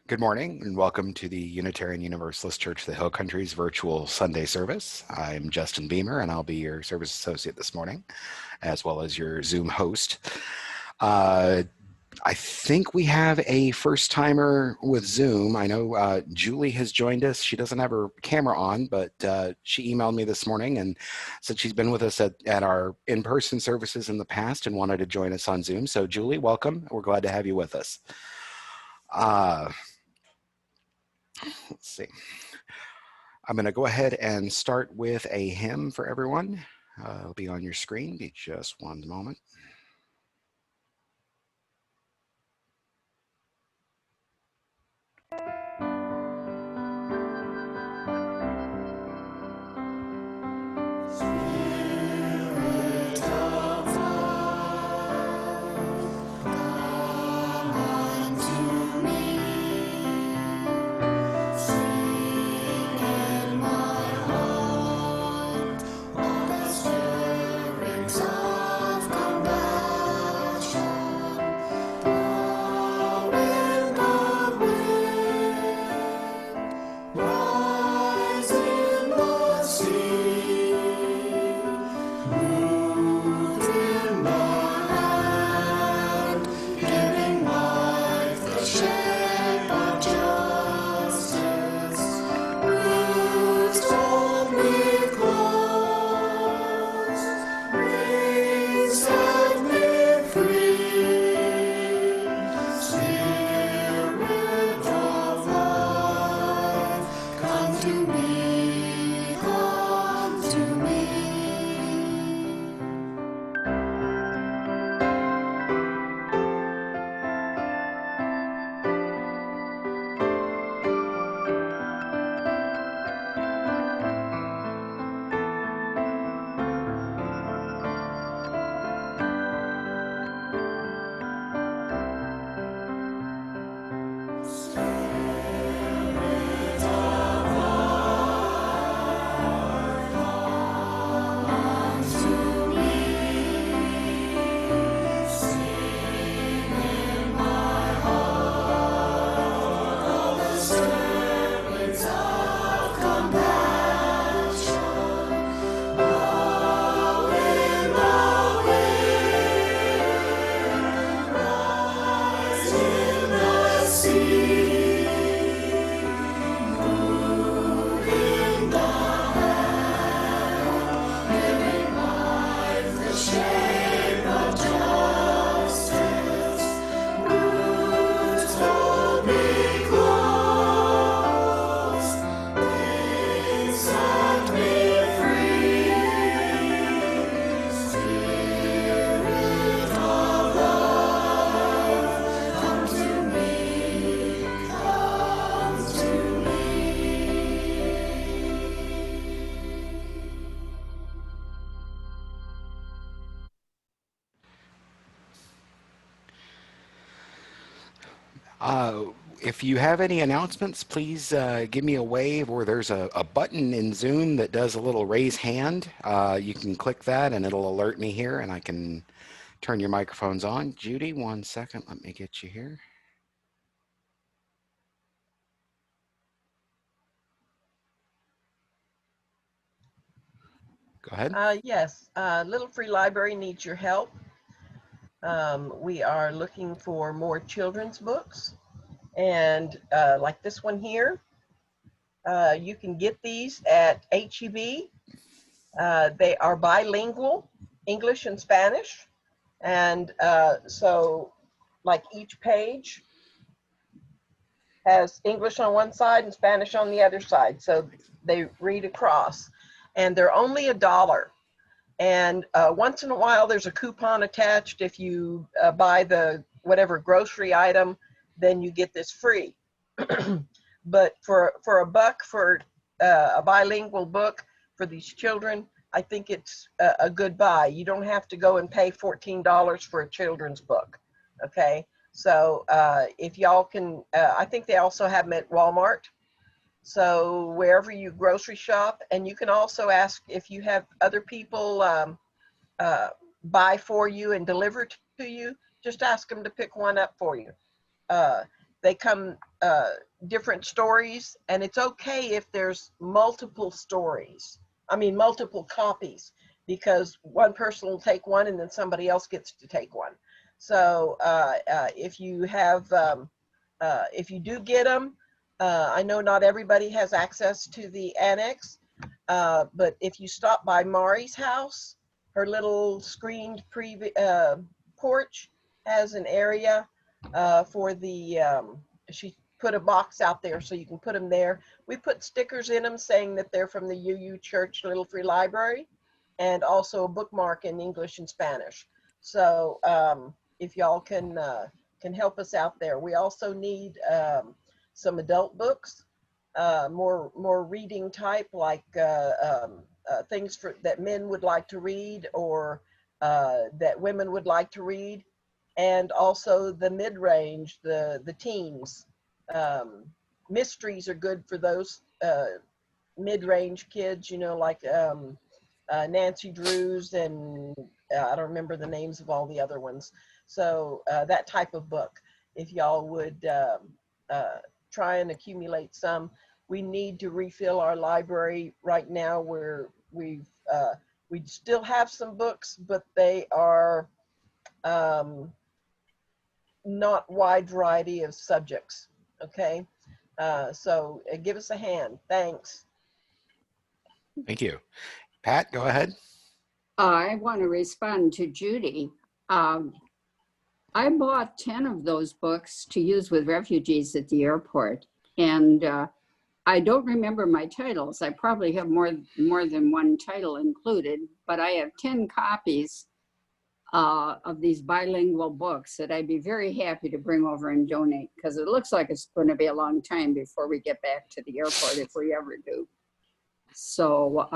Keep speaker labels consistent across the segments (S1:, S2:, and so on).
S1: Good morning and welcome to the Unitarian Universalist Church of the Hill Country's virtual Sunday service. I'm Justin Beamer and I'll be your service associate this morning, as well as your Zoom host. I think we have a first timer with Zoom. I know Julie has joined us. She doesn't have her camera on, but she emailed me this morning and said she's been with us at our in-person services in the past and wanted to join us on Zoom. So Julie, welcome. We're glad to have you with us. Let's see. I'm going to go ahead and start with a hymn for everyone. It'll be on your screen. Be just one moment. If you have any announcements, please give me a wave, or there's a button in Zoom that does a little raise hand. You can click that and it'll alert me here and I can turn your microphones on. Judy, 1 second. Let me get you here. Go ahead.
S2: Yes, Little Free Library needs your help. We are looking for more children's books, and like this one here, you can get these at HEB. They are bilingual, English and Spanish, and so like each page has English on one side and Spanish on the other side, so they read across, and they're only $1. And once in a while, there's a coupon attached. If you buy the whatever grocery item, then you get this free. But for $1 for a bilingual book for these children, I think it's a good buy. You don't have to go and pay $14 for a children's book. Okay, so if y'all can, I think they also have them at Walmart. So wherever you grocery shop, and you can also ask if you have other people buy for you and deliver to you, just ask them to pick one up for you. they come different stories, and it's okay if there's multiple stories. I mean, multiple copies, because one person will take one and then somebody else gets to take one. So if you have, if you do get them, I know not everybody has access to the annex, but if you stop by Mari's house, her little screened porch has an area for the, she put a box out there so you can put them there. We put stickers in them saying that they're from the UU Church Little Free Library, and also a bookmark in English and Spanish. So if y'all can help us out there. We also need some adult books, more reading type, like things that men would like to read, or that women would like to read, and also the mid-range, the teens. Mysteries are good for those mid-range kids, you know, like Nancy Drews, and I don't remember the names of all the other ones. So that type of book, if y'all would try and accumulate some. We need to refill our library right now, where we still have some books, but they are not wide variety of subjects. Okay, so give us a hand. Thanks.
S1: Thank you. Pat, go ahead.
S3: I want to respond to Judy. I bought 10 of those books to use with refugees at the airport. And I don't remember my titles. I probably have more than one title included, but I have 10 copies of these bilingual books that I'd be very happy to bring over and donate, because it looks like it's going to be a long time before we get back to the airport, if we ever do. So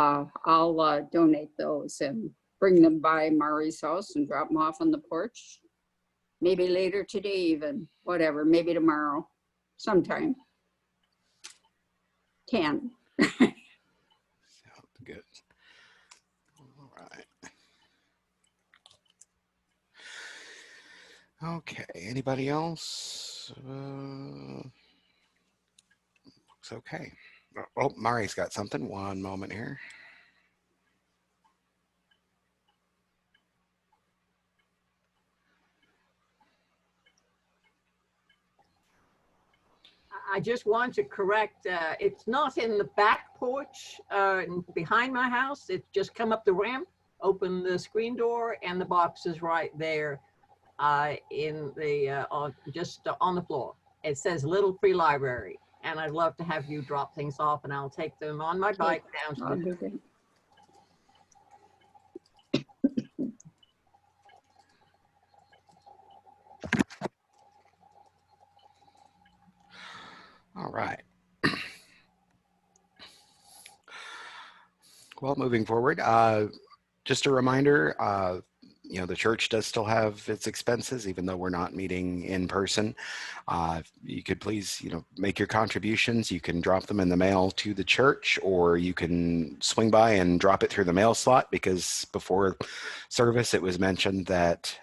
S3: I'll donate those and bring them by Mari's house and drop them off on the porch. Maybe later today even, whatever, maybe tomorrow, sometime. 10.
S1: Sounds good. All right. Okay, anybody else? Looks okay. Oh, Mari's got something. One moment here.
S4: I just want to correct, it's not in the back porch behind my house. It's just come up the ramp, open the screen door, and the box is right there in the, just on the floor. It says Little Free Library, and I'd love to have you drop things off, and I'll take them on my bike down to the
S1: All right. Well, moving forward, just a reminder, you know, the church does still have its expenses, even though we're not meeting in person. You could please, you know, make your contributions. You can drop them in the mail to the church, or you can swing by and drop it through the mail slot, because before service it was mentioned that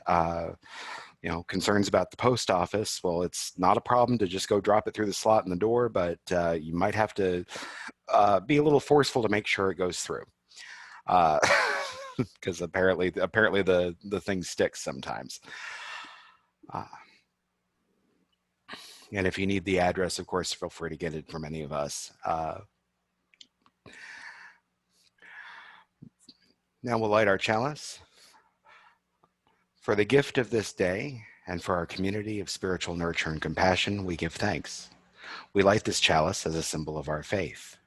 S1: you know, concerns about the post office. Well, it's not a problem to just go drop it through the slot in the door, but you might have to be a little forceful to make sure it goes through. Because apparently the thing sticks sometimes. And if you need the address, of course, feel free to get it from any of us. Now we'll light our chalice. For the gift of this day and for our community of spiritual nurture and compassion, we give thanks. We light this chalice as a symbol of our faith.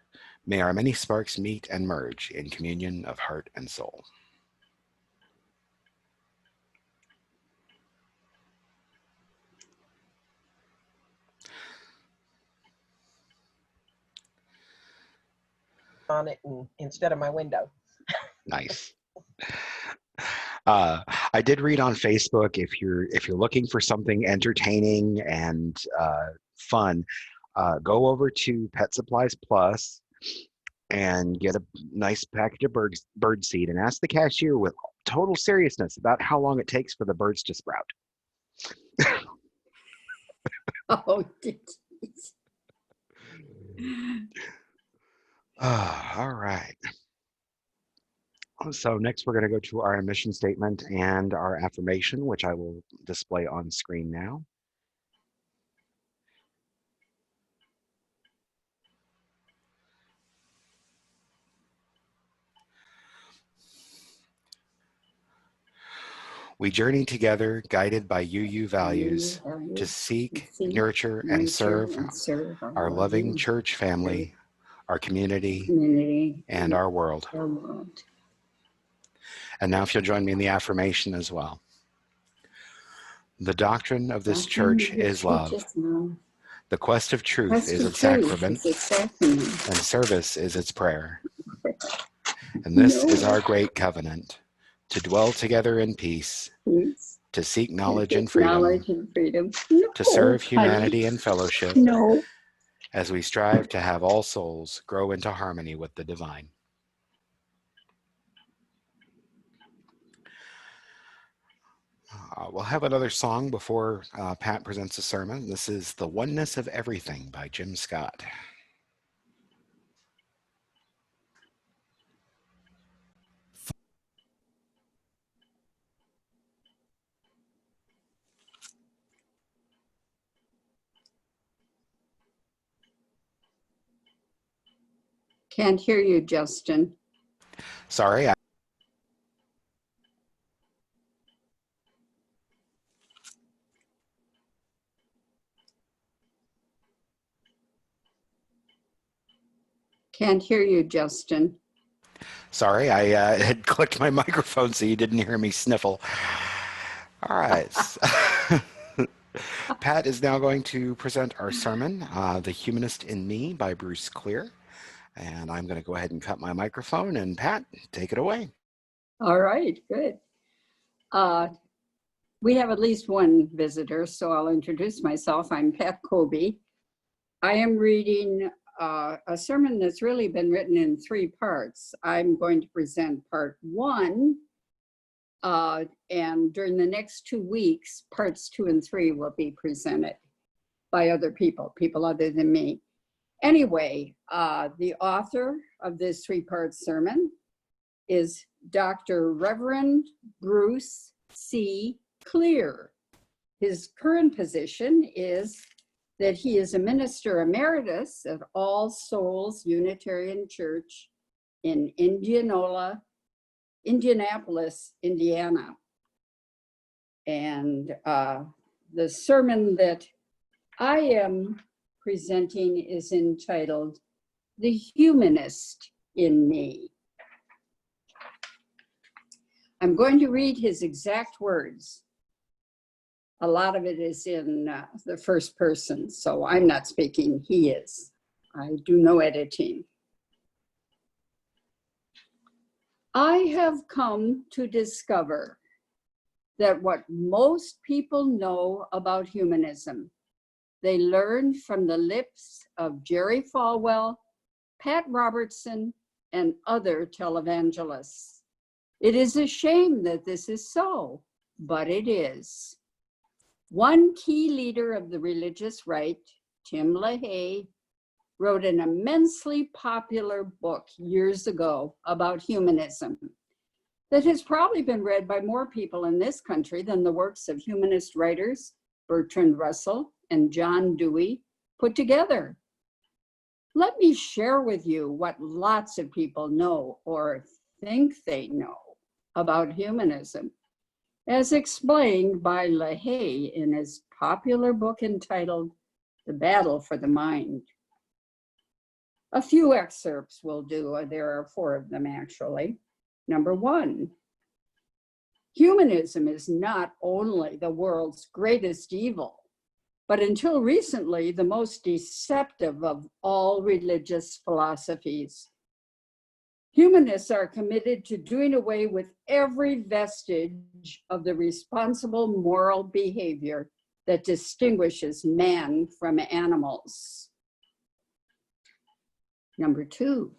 S1: May our many sparks meet and merge in communion of heart and soul.
S2: On it instead of my window.
S1: Nice. I did read on Facebook, if you're looking for something entertaining and fun, go over to Pet Supplies Plus and get a nice package of bird seed, and ask the cashier with total seriousness about how long it takes for the birds to sprout.
S3: Oh, did
S1: All right. So next we're going to go to our mission statement and our affirmation, which I will display on screen now. We journey together, guided by UU values, to seek, nurture, and serve our loving church family, our community, and our world. And now if you'll join me in the affirmation as well. The doctrine of this church is love. The quest of truth is its sacrament, and service is its prayer. And this is our great covenant, to dwell together in peace, to seek knowledge and freedom, to serve humanity and fellowship, as we strive to have all souls grow into harmony with the divine. We'll have another song before Pat presents a sermon. This is The Oneness of Everything by Jim Scott.
S3: Can't hear you, Justin.
S1: Sorry.
S3: Can't hear you, Justin.
S1: Sorry, I had clicked my microphone so you didn't hear me sniffle. All right. Pat is now going to present our sermon, The Humanist in Me by Bruce Clear. And I'm going to go ahead and cut my microphone. And Pat, take it away.
S3: All right, good. We have at least one visitor, so I'll introduce myself. I'm Pat Colby. I am reading a sermon that's really been written in 3 parts. I'm going to present part 1, and during the next 2 weeks, parts 2 and 3 will be presented by other people other than me. Anyway, the author of this 3-part sermon is Dr. Reverend Bruce C. Clear. His current position is that he is a minister emeritus at All Souls Unitarian Church in Indianapolis, Indiana. And the sermon that I am presenting is entitled The Humanist in Me. I'm going to read his exact words. A lot of it is in the first person, so I'm not speaking, he is. I do no editing. I have come to discover that what most people know about humanism, they learned from the lips of Jerry Falwell, Pat Robertson, and other televangelists. It is a shame that this is so, but it is. One key leader of the religious right, Tim LaHaye, wrote an immensely popular book years ago about humanism that has probably been read by more people in this country than the works of humanist writers Bertrand Russell and John Dewey put together. Let me share with you what lots of people know or think they know about humanism, as explained by LaHaye in his popular book entitled The Battle for the Mind. A few excerpts will do. There are 4 of them, actually. Number 1, humanism is not only the world's greatest evil, but until recently, the most deceptive of all religious philosophies. Humanists are committed to doing away with every vestige of the responsible moral behavior that distinguishes man from animals. Number 2,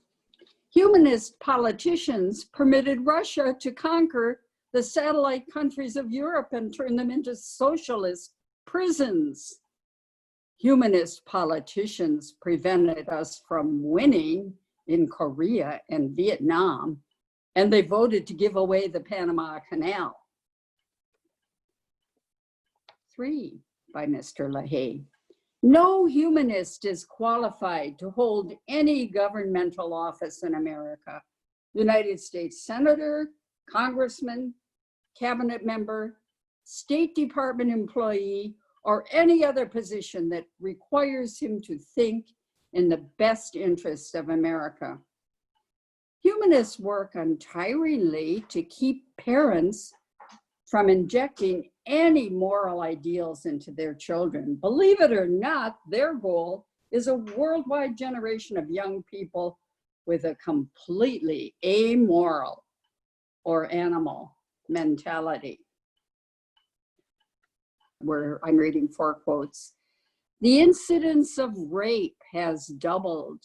S3: humanist politicians permitted Russia to conquer the satellite countries of Europe and turn them into socialist prisons. Humanist politicians prevented us from winning in Korea and Vietnam, and they voted to give away the Panama Canal. 3, by Mr. LaHaye. No humanist is qualified to hold any governmental office in America. United States Senator, Congressman, cabinet member, State Department employee, or any other position that requires him to think in the best interests of America. Humanists work untiringly to keep parents from injecting any moral ideals into their children. Believe it or not, their goal is a worldwide generation of young people with a completely amoral or animal mentality. I'm reading 4 quotes. The incidence of rape has doubled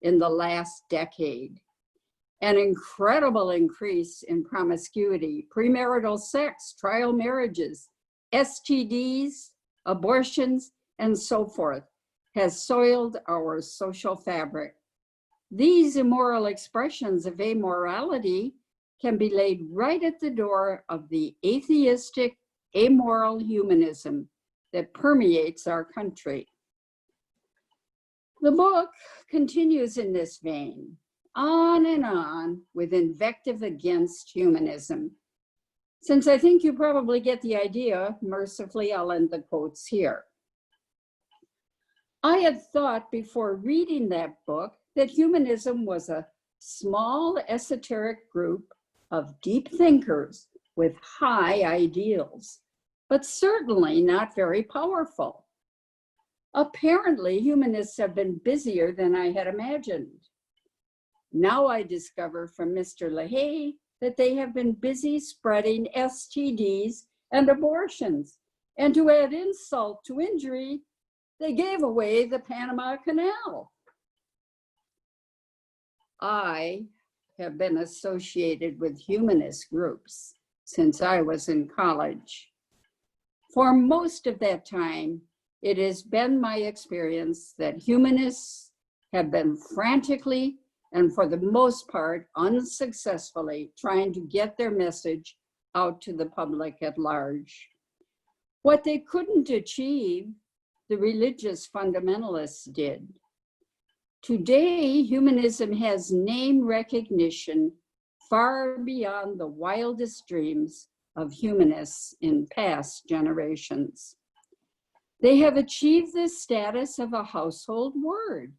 S3: in the last decade. An incredible increase in promiscuity, premarital sex, trial marriages, STDs, abortions, and so forth has soiled our social fabric. These immoral expressions of amorality can be laid right at the door of the atheistic, amoral humanism that permeates our country. The book continues in this vein, on and on with invective against humanism. Since I think you probably get the idea, mercifully, I'll end the quotes here. I had thought before reading that book that humanism was a small esoteric group of deep thinkers with high ideals, but certainly not very powerful. Apparently, humanists have been busier than I had imagined. Now I discover from Mr. LaHaye that they have been busy spreading STDs and abortions. And to add insult to injury, they gave away the Panama Canal. I have been associated with humanist groups since I was in college. For most of that time, it has been my experience that humanists have been frantically and for the most part unsuccessfully trying to get their message out to the public at large. What they couldn't achieve, the religious fundamentalists did. Today, humanism has name recognition far beyond the wildest dreams of humanists in past generations. They have achieved the status of a household word.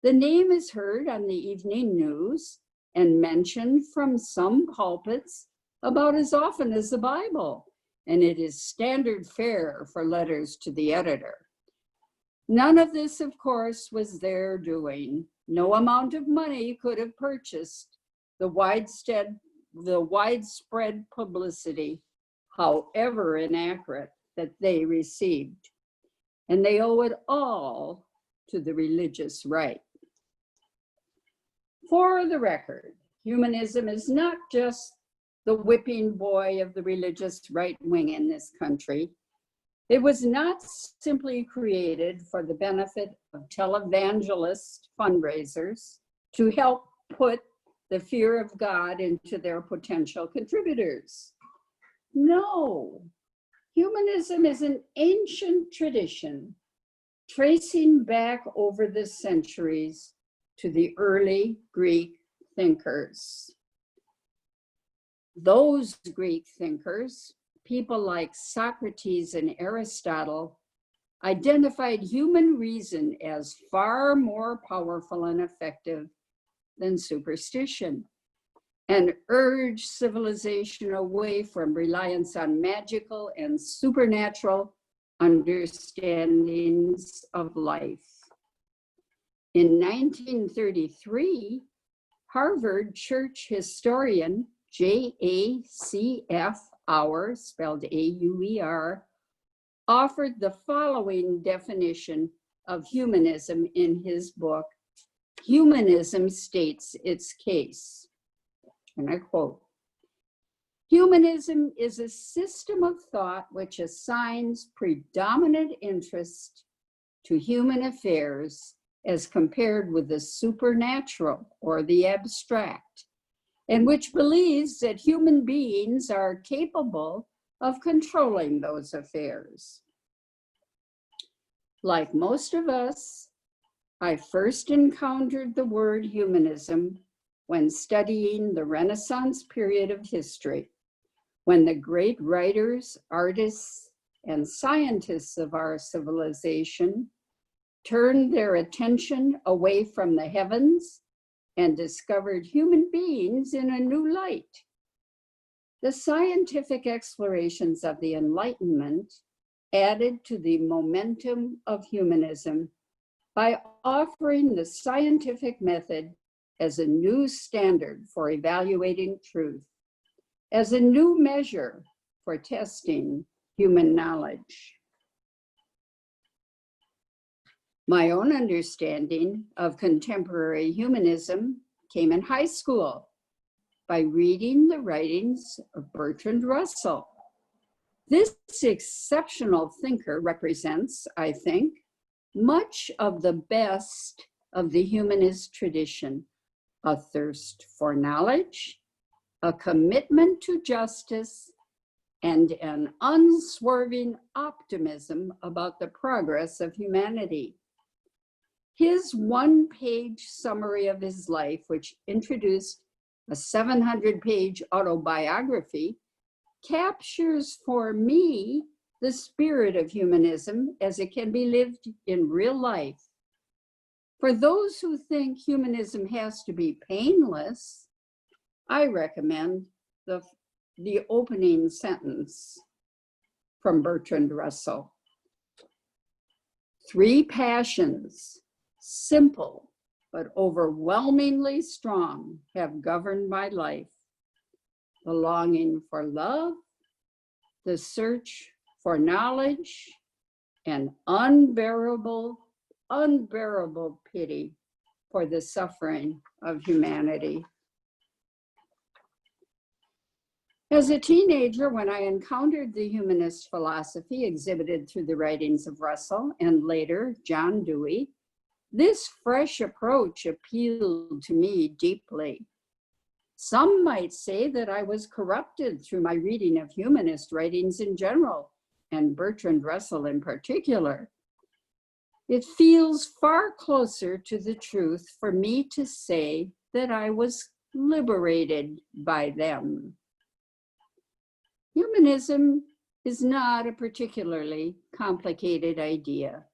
S3: The name is heard on the evening news and mentioned from some pulpits about as often as the Bible, and it is standard fare for letters to the editor. None of this, of course, was their doing. No amount of money could have purchased the widespread publicity, however inaccurate, that they received. And they owe it all to the religious right. For the record, humanism is not just the whipping boy of the religious right wing in this country. It was not simply created for the benefit of televangelist fundraisers to help put the fear of God into their potential contributors. No, humanism is an ancient tradition tracing back over the centuries to the early Greek thinkers. Those Greek thinkers, people like Socrates and Aristotle, identified human reason as far more powerful and effective than superstition, and urged civilization away from reliance on magical and supernatural understandings of life. In 1933, Harvard church historian J.A.C.F. Auer, spelled A-U-E-R, offered the following definition of humanism in his book, Humanism States Its Case. And I quote, "Humanism is a system of thought which assigns predominant interest to human affairs as compared with the supernatural or the abstract, and which believes that human beings are capable of controlling those affairs. Like most of us, I first encountered the word humanism when studying the Renaissance period of history, when the great writers, artists, and scientists of our civilization turned their attention away from the heavens and discovered human beings in a new light. The scientific explorations of the Enlightenment added to the momentum of humanism by offering the scientific method as a new standard for evaluating truth, as a new measure for testing human knowledge. My own understanding of contemporary humanism came in high school by reading the writings of Bertrand Russell. This exceptional thinker represents, I think, much of the best of the humanist tradition: a thirst for knowledge, a commitment to justice, and an unswerving optimism about the progress of humanity. His one-page summary of his life, which introduced a 700-page autobiography, captures for me the spirit of humanism as it can be lived in real life. For those who think humanism has to be painless, I recommend the opening sentence from Bertrand Russell. Three passions, simple but overwhelmingly strong, have governed my life: the longing for love, the search for knowledge, and unbearable pity for the suffering of humanity. As a teenager, when I encountered the humanist philosophy exhibited through the writings of Russell and later John Dewey, this fresh approach appealed to me deeply. Some might say that I was corrupted through my reading of humanist writings in general, and Bertrand Russell in particular. It feels far closer to the truth for me to say that I was liberated by them. Humanism is not a particularly complicated idea.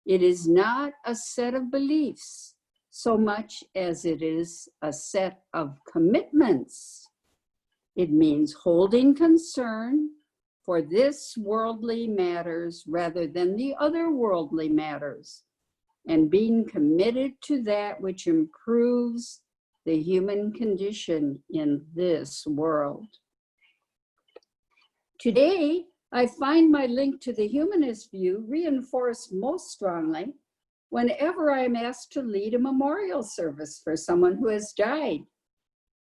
S3: It is not a set of beliefs so much as it is a set of commitments. It means holding concern for this worldly matters rather than the other worldly matters, and being committed to that which improves the human condition in this world. Today, I find my link to the humanist view reinforced most strongly whenever I am asked to lead a memorial service for someone who has died.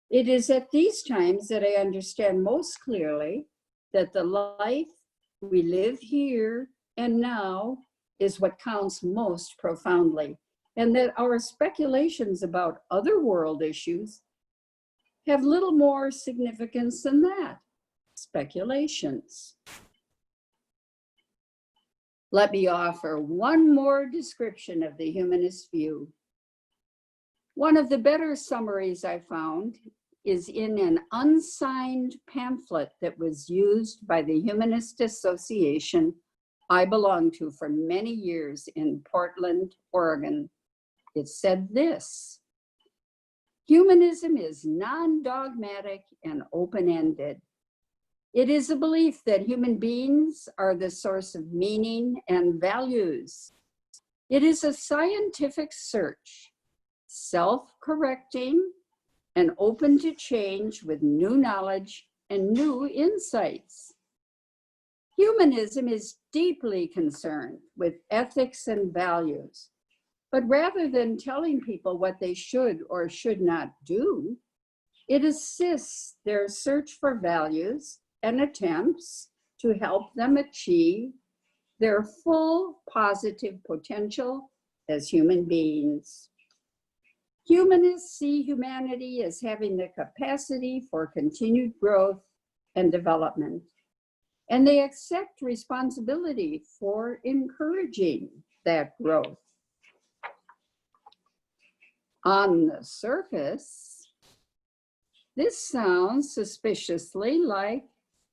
S3: It is at these times that I understand most clearly that the life we live here and now is what counts most profoundly, and that our speculations about other world issues have little more significance than that. Speculations. Let me offer one more description of the humanist view. One of the better summaries I found is in an unsigned pamphlet that was used by the Humanist Association I belonged to for many years in Portland, Oregon. It said this: humanism is non-dogmatic and open-ended. It is a belief that human beings are the source of meaning and values. It is a scientific search, self-correcting and open to change with new knowledge and new insights. Humanism is deeply concerned with ethics and values, but rather than telling people what they should or should not do, it assists their search for values and attempts to help them achieve their full positive potential as human beings. Humanists see humanity as having the capacity for continued growth and development, and they accept responsibility for encouraging that growth. On the surface, this sounds suspiciously like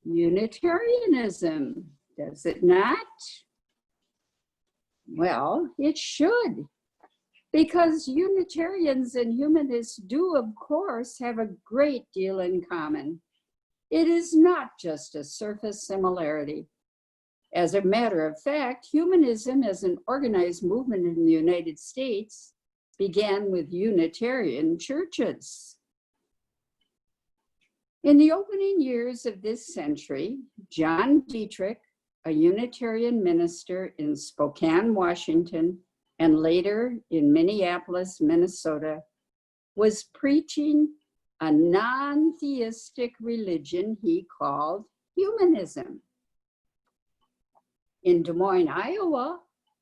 S3: Unitarianism, does it not? Well, it should, because Unitarians and humanists do, of course, have a great deal in common. It is not just a surface similarity. As a matter of fact, humanism as an organized movement in the United States began with Unitarian churches. In the opening years of this century, John Dietrich, a Unitarian minister in Spokane, Washington, and later in Minneapolis, Minnesota, was preaching a non-theistic religion he called humanism. In Des Moines, Iowa,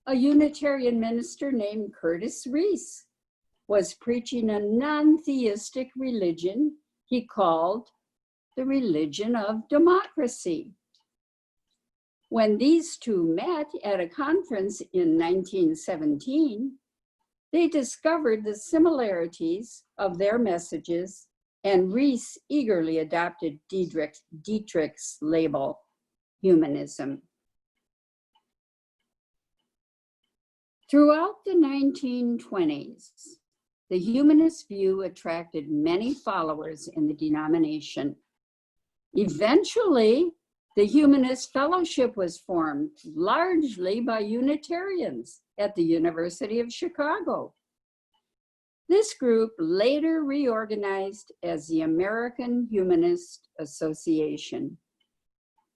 S3: a Unitarian minister named Curtis Reese was preaching a non-theistic religion he called the religion of democracy. When these two met at a conference in 1917, they discovered the similarities of their messages, and Reese eagerly adopted Dietrich's label, humanism. Throughout the 1920s, the humanist view attracted many followers in the denomination. Eventually, the Humanist Fellowship was formed largely by Unitarians at the University of Chicago. This group later reorganized as the American Humanist Association.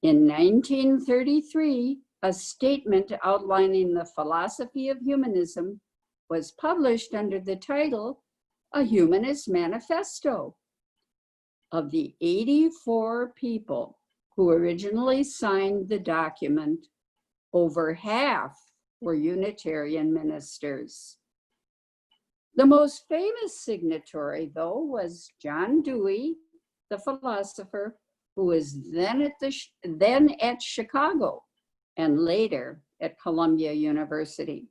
S3: In 1933, a statement outlining the philosophy of humanism was published under the title, A Humanist Manifesto. Of the 84 people who originally signed the document, over half were Unitarian ministers. The most famous signatory, though, was John Dewey, the philosopher, who was then at Chicago and later at Columbia University.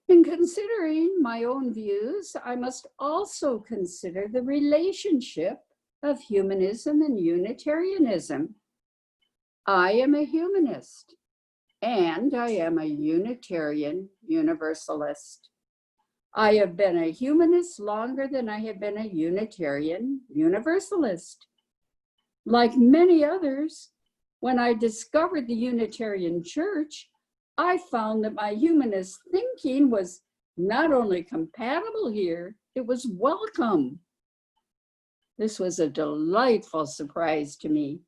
S3: In considering my own views, I must also consider the relationship of humanism and Unitarianism. I am a humanist, and I am a Unitarian Universalist. I have been a humanist longer than I have been a Unitarian Universalist. Like many others, when I discovered the Unitarian Church, I found that my humanist thinking was not only compatible here, it was welcome. This was a delightful surprise to me,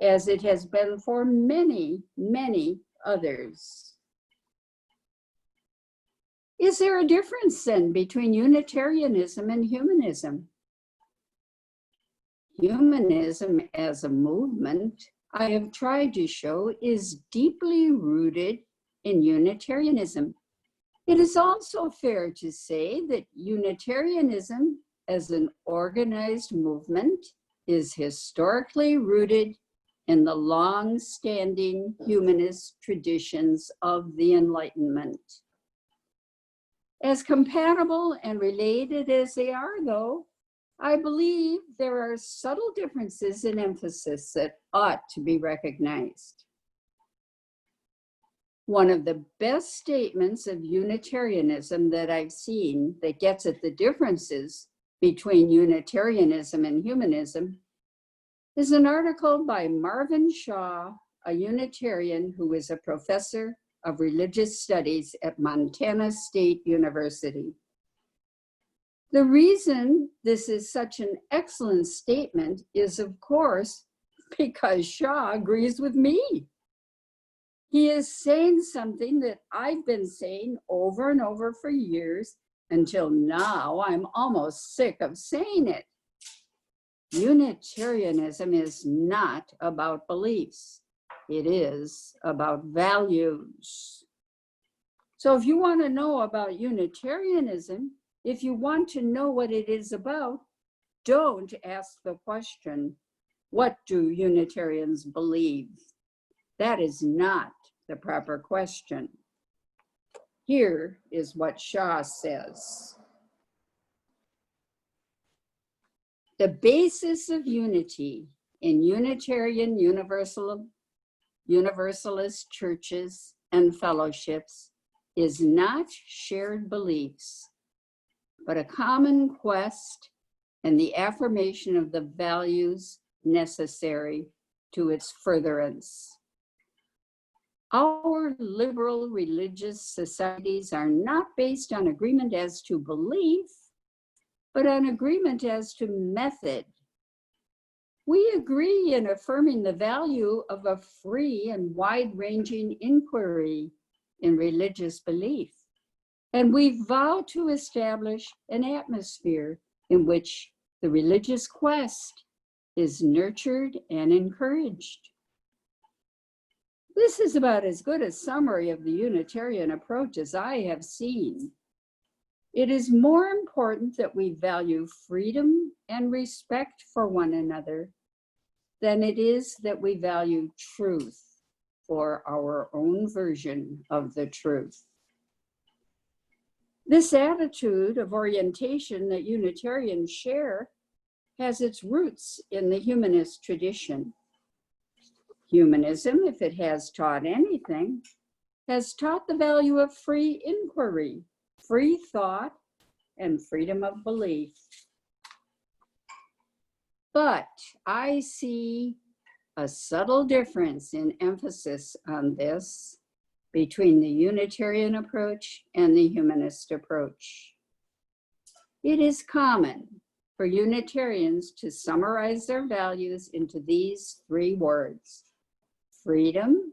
S3: as it has been for many, many others. Is there a difference then between Unitarianism and humanism? Humanism as a movement, I have tried to show, is deeply rooted in Unitarianism. It is also fair to say that Unitarianism as an organized movement is historically rooted in the long-standing humanist traditions of the Enlightenment. As compatible and related as they are, though, I believe there are subtle differences in emphasis that ought to be recognized. One of the best statements of Unitarianism that I've seen that gets at the differences between Unitarianism and humanism is an article by Marvin Shaw, a Unitarian who is a professor of religious studies at Montana State University. The reason this is such an excellent statement is, of course, because Shaw agrees with me. He is saying something that I've been saying over and over for years, until now I'm almost sick of saying it. Unitarianism is not about beliefs. It is about values. So if you want to know about Unitarianism, if you want to know what it is about, don't ask the question, what do Unitarians believe? That is not the proper question. Here is what Shaw says. The basis of unity in Unitarian Universalist churches and fellowships is not shared beliefs, but a common quest and the affirmation of the values necessary to its furtherance. Our liberal religious societies are not based on agreement as to belief, but on agreement as to method. We agree in affirming the value of a free and wide-ranging inquiry in religious belief, and we vow to establish an atmosphere in which the religious quest is nurtured and encouraged. This is about as good a summary of the Unitarian approach as I have seen. It is more important that we value freedom and respect for one another than it is that we value truth or our own version of the truth. This attitude of orientation that Unitarians share has its roots in the humanist tradition. Humanism, if it has taught anything, has taught the value of free inquiry, free thought, and freedom of belief. But I see a subtle difference in emphasis on this between the Unitarian approach and the humanist approach. It is common for Unitarians to summarize their values into these three words: freedom,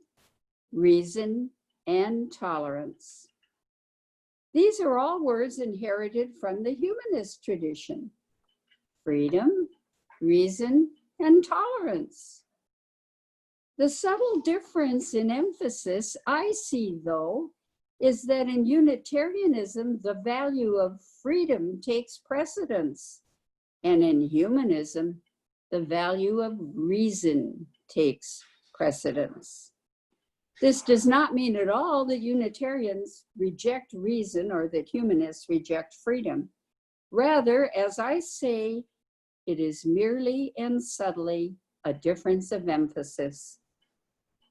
S3: reason, and tolerance. These are all words inherited from the humanist tradition: freedom, reason, and tolerance. The subtle difference in emphasis I see, though, is that in Unitarianism, the value of freedom takes precedence, and in humanism, the value of reason takes precedence. This does not mean at all that Unitarians reject reason or that humanists reject freedom. Rather, as I say, it is merely and subtly a difference of emphasis.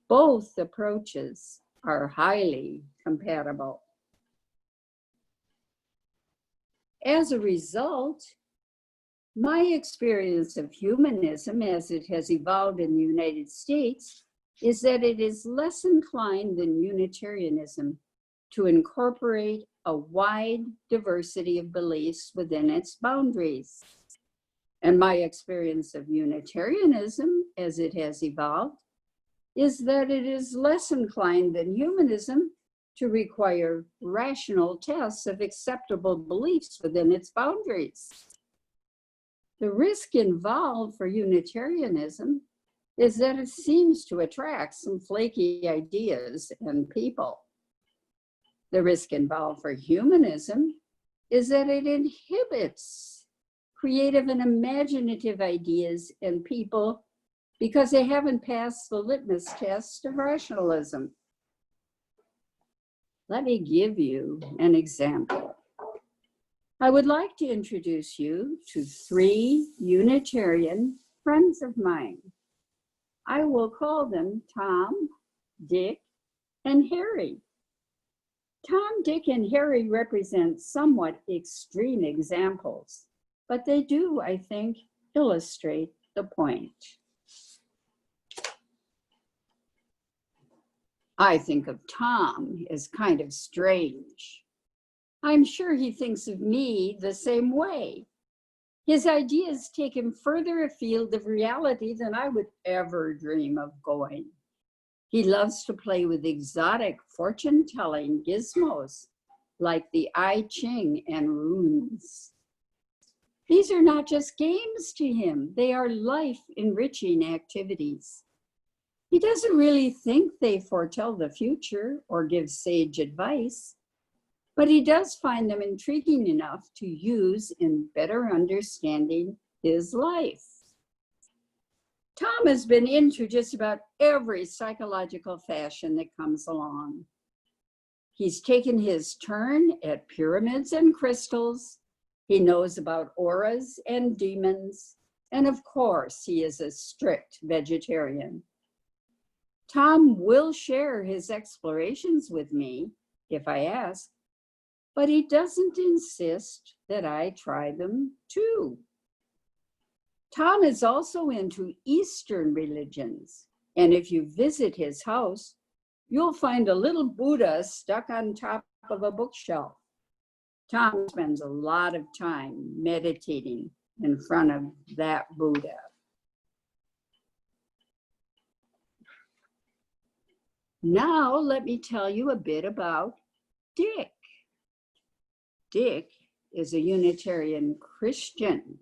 S3: Both approaches are highly compatible. As a result, my experience of humanism as it has evolved in the United States is that it is less inclined than Unitarianism to incorporate a wide diversity of beliefs within its boundaries. And my experience of Unitarianism as it has evolved is that it is less inclined than humanism to require rational tests of acceptable beliefs within its boundaries. The risk involved for Unitarianism is that it seems to attract some flaky ideas and people. The risk involved for humanism is that it inhibits creative and imaginative ideas and people because they haven't passed the litmus test of rationalism. Let me give you an example. I would like to introduce you to three Unitarian friends of mine. I will call them Tom, Dick, and Harry. Tom, Dick, and Harry represent somewhat extreme examples, but they do, I think, illustrate the point. I think of Tom as kind of strange. I'm sure he thinks of me the same way. His ideas take him further afield of reality than I would ever dream of going. He loves to play with exotic fortune-telling gizmos like the I Ching and runes. These are not just games to him, they are life-enriching activities. He doesn't really think they foretell the future or give sage advice, but he does find them intriguing enough to use in better understanding his life. Tom has been into just about every psychological fashion that comes along. He's taken his turn at pyramids and crystals. He knows about auras and demons. And of course, he is a strict vegetarian. Tom will share his explorations with me if I ask, but he doesn't insist that I try them too. Tom is also into Eastern religions, and if you visit his house, you'll find a little Buddha stuck on top of a bookshelf. Tom spends a lot of time meditating in front of that Buddha. Now, let me tell you a bit about Dick. Dick is a Unitarian Christian.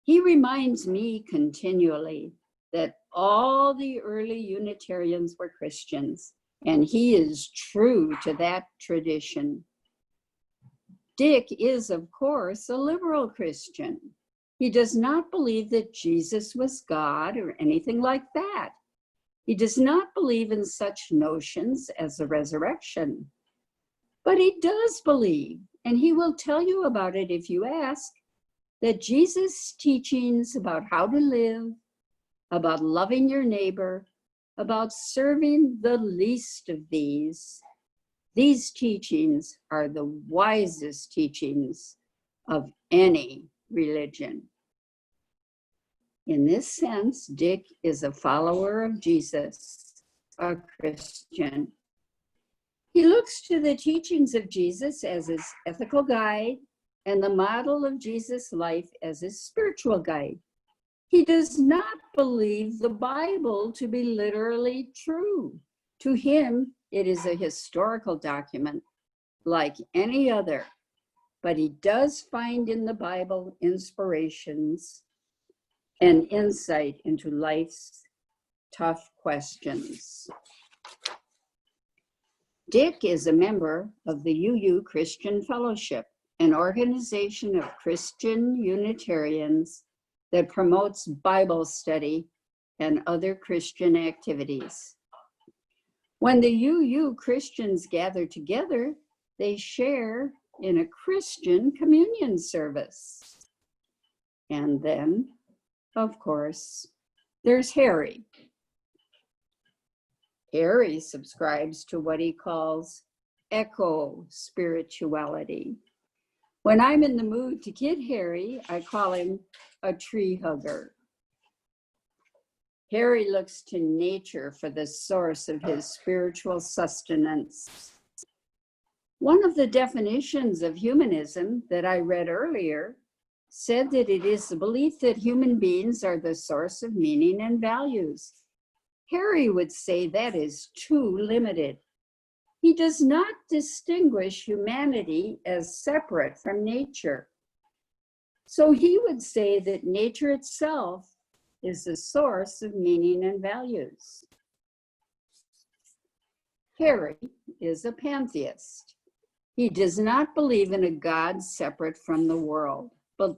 S3: He reminds me continually that all the early Unitarians were Christians, and he is true to that tradition. Dick is, of course, a liberal Christian. He does not believe that Jesus was God or anything like that. He does not believe in such notions as the resurrection. But he does believe, and he will tell you about it if you ask, that Jesus' teachings about how to live, about loving your neighbor, about serving the least of these teachings are the wisest teachings of any religion. In this sense, Dick is a follower of Jesus, a Christian. He looks to the teachings of Jesus as his ethical guide and the model of Jesus' life as his spiritual guide. He does not believe the Bible to be literally true. To him, it is a historical document like any other, but he does find in the Bible inspirations and insight into life's tough questions. Dick is a member of the UU Christian Fellowship, an organization of Christian Unitarians that promotes Bible study and other Christian activities. When the UU Christians gather together, they share in a Christian communion service. And then, of course, there's Harry. Harry subscribes to what he calls eco-spirituality. When I'm in the mood to kid Harry, I call him a tree hugger. Harry looks to nature for the source of his spiritual sustenance. One of the definitions of humanism that I read earlier said that it is the belief that human beings are the source of meaning and values. Harry would say that is too limited. He does not distinguish humanity as separate from nature. So he would say that nature itself is the source of meaning and values. Harry is a pantheist. He does not believe in a God separate from the world, but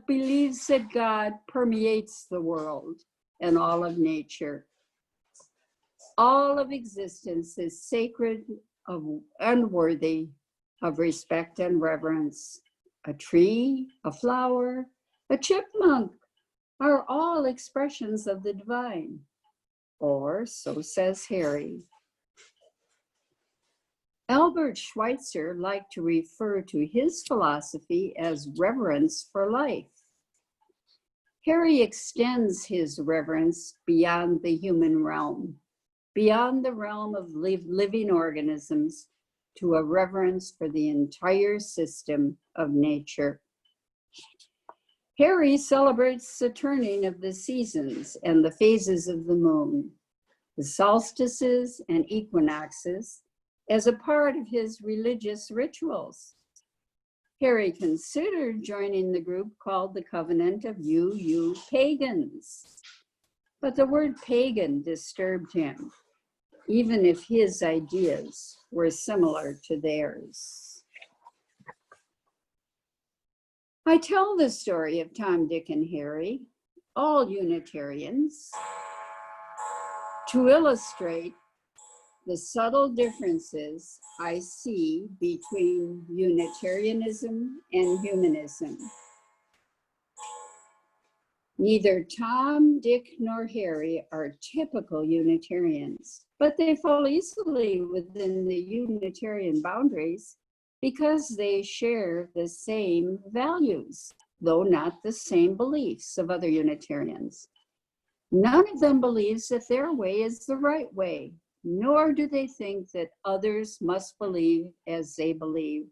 S3: believes that God permeates the world and all of nature. All of existence is sacred and worthy of respect and reverence. A tree, a flower, a chipmunk are all expressions of the divine, or so says Harry. Albert Schweitzer liked to refer to his philosophy as reverence for life. Harry extends his reverence beyond the human realm, beyond the realm of living organisms, to a reverence for the entire system of nature. Harry celebrates the turning of the seasons and the phases of the moon, the solstices and equinoxes, as a part of his religious rituals. Harry considered joining the group called the Covenant of UU Pagans. But the word pagan disturbed him, even if his ideas were similar to theirs. I tell the story of Tom, Dick, and Harry, all Unitarians, to illustrate the subtle differences I see between Unitarianism and humanism. Neither Tom, Dick, nor Harry are typical Unitarians, but they fall easily within the Unitarian boundaries because they share the same values, though not the same beliefs of other Unitarians. None of them believes that their way is the right way, nor do they think that others must believe as they believe.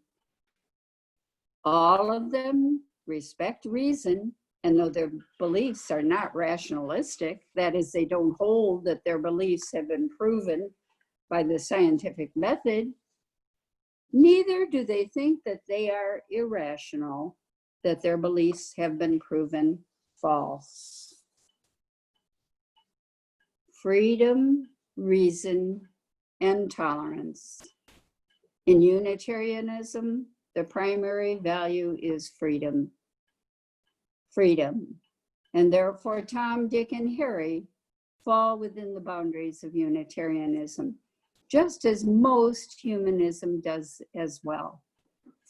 S3: All of them respect reason, and though their beliefs are not rationalistic, that is, they don't hold that their beliefs have been proven by the scientific method, neither do they think that they are irrational, that their beliefs have been proven false. Freedom, reason, and tolerance. In Unitarianism, the primary value is freedom. Freedom. And therefore, Tom, Dick, and Harry fall within the boundaries of Unitarianism, just as most humanism does as well.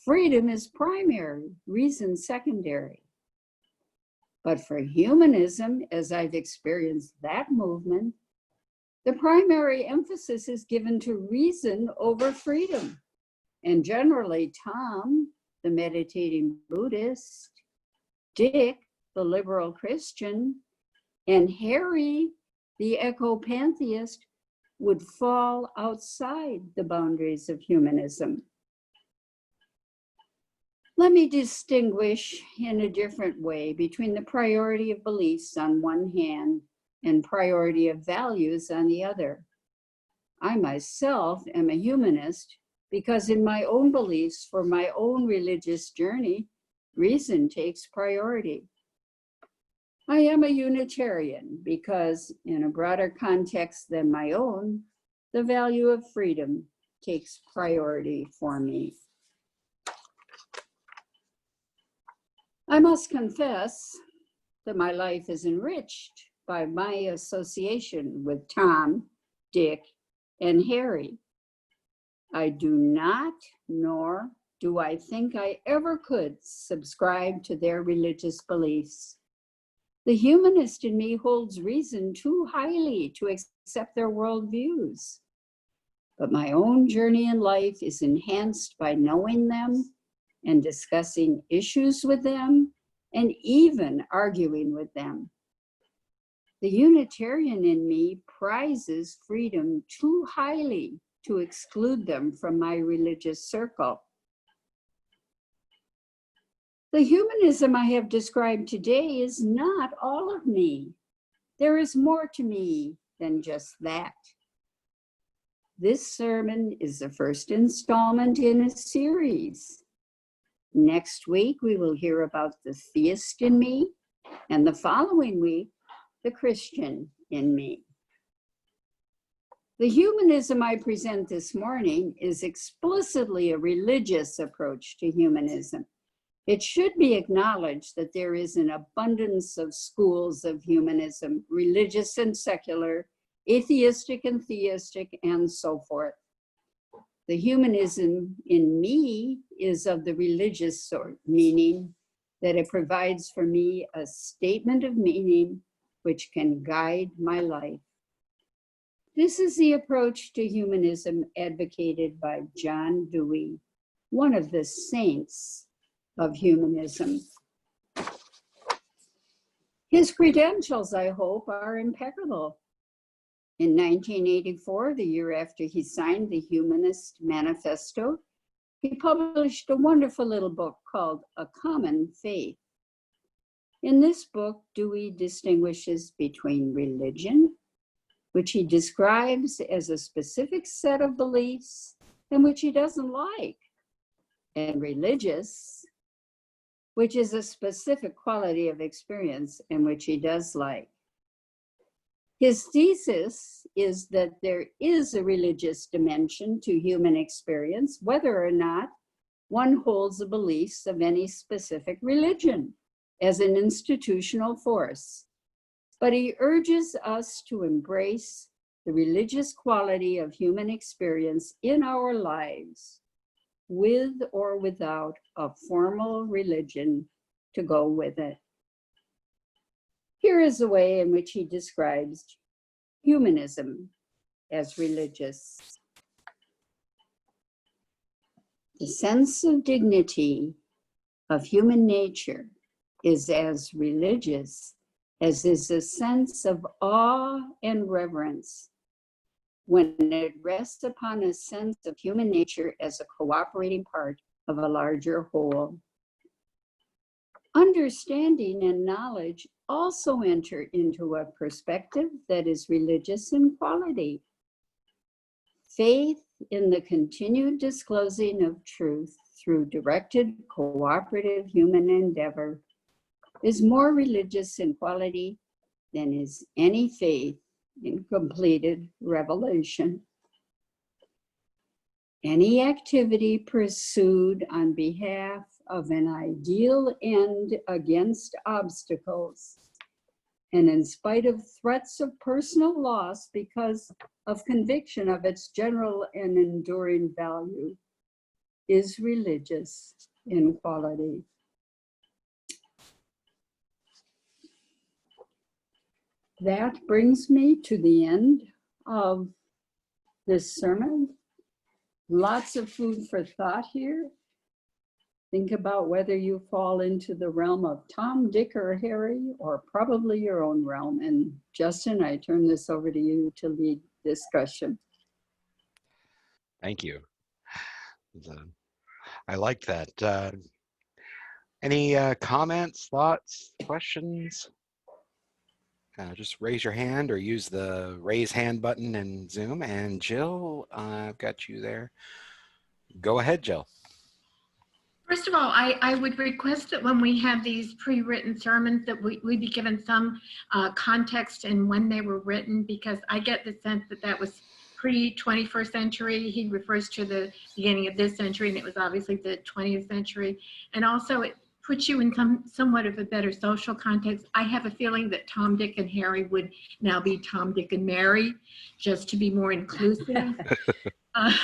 S3: Freedom is primary, reason secondary. But for humanism, as I've experienced that movement, the primary emphasis is given to reason over freedom. And generally, Tom, the meditating Buddhist, Dick, the liberal Christian, and Harry, the eco-pantheist, would fall outside the boundaries of humanism. Let me distinguish in a different way between the priority of beliefs on one hand and priority of values on the other. I myself am a humanist because in my own beliefs for my own religious journey, reason takes priority. I am a Unitarian because in a broader context than my own, the value of freedom takes priority for me. I must confess that my life is enriched by my association with Tom, Dick, and Harry. I do not, nor do I think I ever could subscribe to their religious beliefs. The humanist in me holds reason too highly to accept their worldviews. But my own journey in life is enhanced by knowing them and discussing issues with them and even arguing with them. The Unitarian in me prizes freedom too highly to exclude them from my religious circle. The humanism I have described today is not all of me. There is more to me than just that. This sermon is the first installment in a series. Next week, we will hear about the theist in me, and the following week, the Christian in me. The humanism I present this morning is explicitly a religious approach to humanism. It should be acknowledged that there is an abundance of schools of humanism, religious and secular, atheistic and theistic, and so forth. The humanism in me is of the religious sort, meaning that it provides for me a statement of meaning which can guide my life. This is the approach to humanism advocated by John Dewey, one of the saints of humanism. His credentials, I hope, are impeccable. In 1984, the year after he signed the Humanist Manifesto, he published a wonderful little book called A Common Faith. In this book, Dewey distinguishes between religion, which he describes as a specific set of beliefs and which he doesn't like, and religious, which is a specific quality of experience and which he does like. His thesis is that there is a religious dimension to human experience, whether or not one holds the beliefs of any specific religion as an institutional force. But he urges us to embrace the religious quality of human experience in our lives, with or without a formal religion to go with it. Here is a way in which he describes humanism as religious. The sense of dignity of human nature is as religious as is a sense of awe and reverence when it rests upon a sense of human nature as a cooperating part of a larger whole. Understanding and knowledge also enter into a perspective that is religious in quality. Faith in the continued disclosing of truth through directed cooperative human endeavor is more religious in quality than is any faith in completed revelation. Any activity pursued on behalf of an ideal end against obstacles, and in spite of threats of personal loss because of conviction of its general and enduring value, is religious in quality. That brings me to the end of this sermon. Lots of food for thought here. Think about whether you fall into the realm of Tom, Dick, or Harry, or probably your own realm. And Justin, I turn this over to you to lead discussion.
S1: Thank you. I like that. Any comments, thoughts, questions? Just raise your hand or use the raise hand button in Zoom. And Jill, I've got you there. Go ahead, Jill.
S5: First of all, I would request that when we have these pre-written sermons that we be given some context and when they were written, because I get the sense that that was pre-21st century. He refers to the beginning of this century, and it was obviously the 20th century. And also it puts you in somewhat of a better social context. I have a feeling that Tom, Dick, and Harry would now be Tom, Dick, and Mary, just to be more inclusive.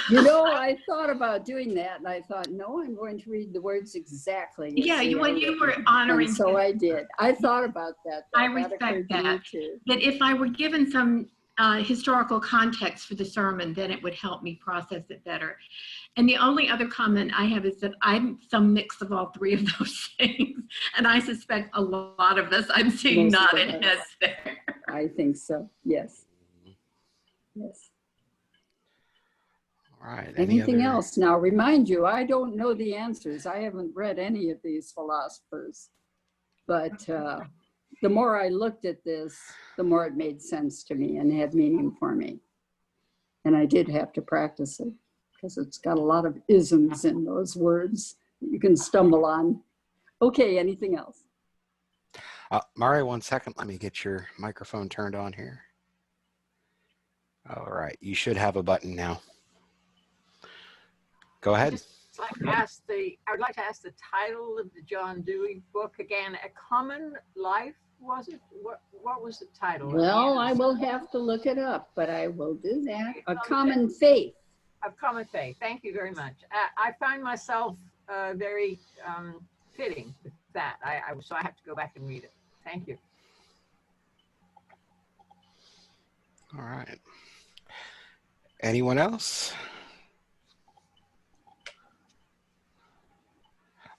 S3: You know, I thought about doing that, and I thought, no, I'm going to read the words exactly.
S5: Yeah, when you were honoring.
S3: And so I did. I thought about that.
S5: I respect that. That if I were given some historical context for the sermon, then it would help me process it better. And the only other comment I have is that I'm some mix of all three of those things. And I suspect a lot of us, I'm seeing nodded heads there.
S3: I think so, yes. Yes.
S1: All right.
S3: Anything else? Now, remind you, I don't know the answers. I haven't read any of these philosophers. But the more I looked at this, the more it made sense to me and had meaning for me. And I did have to practice it because it's got a lot of isms in those words that you can stumble on. Okay, anything else?
S1: Mari, 1 second. Let me get your microphone turned on here. All right. You should have a button now. Go ahead.
S4: I would like to ask the title of the John Dewey book again. A Common Life, was it? What was the title?
S3: Well, I will have to look it up, but I will do that. A Common Faith.
S4: A Common Faith. Thank you very much. I find myself very fitting with that. So I have to go back and read it. Thank you.
S1: All right. Anyone else?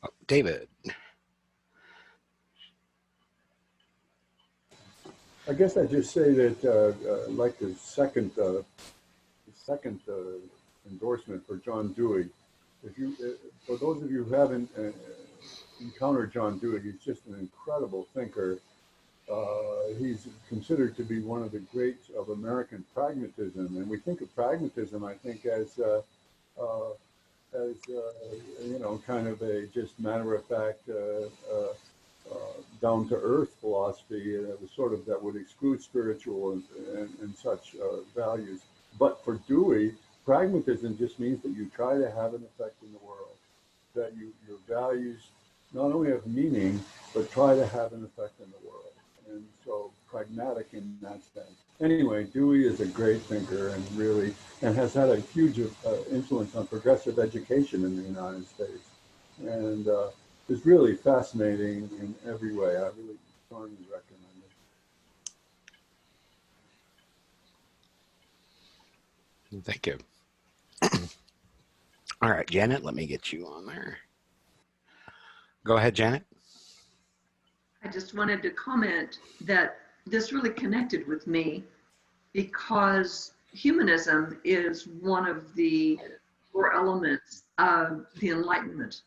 S1: Oh, David.
S6: I guess I'd just say that I'd like to second endorsement for John Dewey. For those of you who haven't encountered John Dewey, he's just an incredible thinker. He's considered to be one of the greats of American pragmatism, and we think of pragmatism, I think, as you know, kind of a just matter of fact down to earth philosophy, and it was sort of that would exclude spiritual and such values. But for Dewey, pragmatism just means that you try to have an effect in the world, that your values not only have meaning, but try to have an effect in the world. And so pragmatic in that sense. Anyway, Dewey is a great thinker and really, and has had a huge influence on progressive education in the United States. And it's really fascinating in every way. I really strongly recommend it.
S1: Thank you. All right, Janet, let me get you on there. Go ahead, Janet.
S7: I just wanted to comment that this really connected with me because humanism is one of the core elements of the Enlightenment.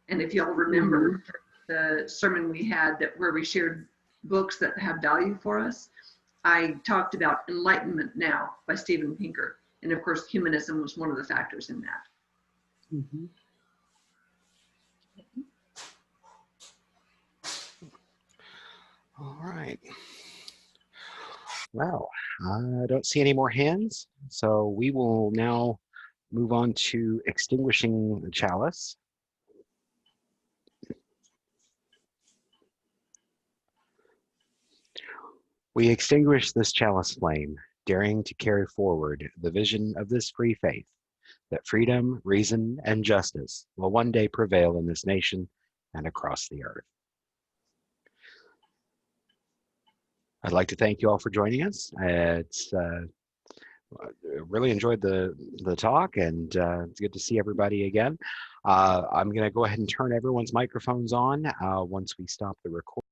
S7: And if y'all remember the sermon we had where we shared books that have value for us, I talked about Enlightenment Now by Steven Pinker. And of course, humanism was one of the factors in that.
S3: Mhm.
S1: All right. Well, I don't see any more hands, so we will now move on to extinguishing the chalice. We extinguish this chalice flame, daring to carry forward the vision of this free faith, that freedom, reason, and justice will one day prevail in this nation and across the earth. I'd like to thank you all for joining us. Really enjoyed the talk, and it's good to see everybody again. I'm going to go ahead and turn everyone's microphones on once we stop the recording.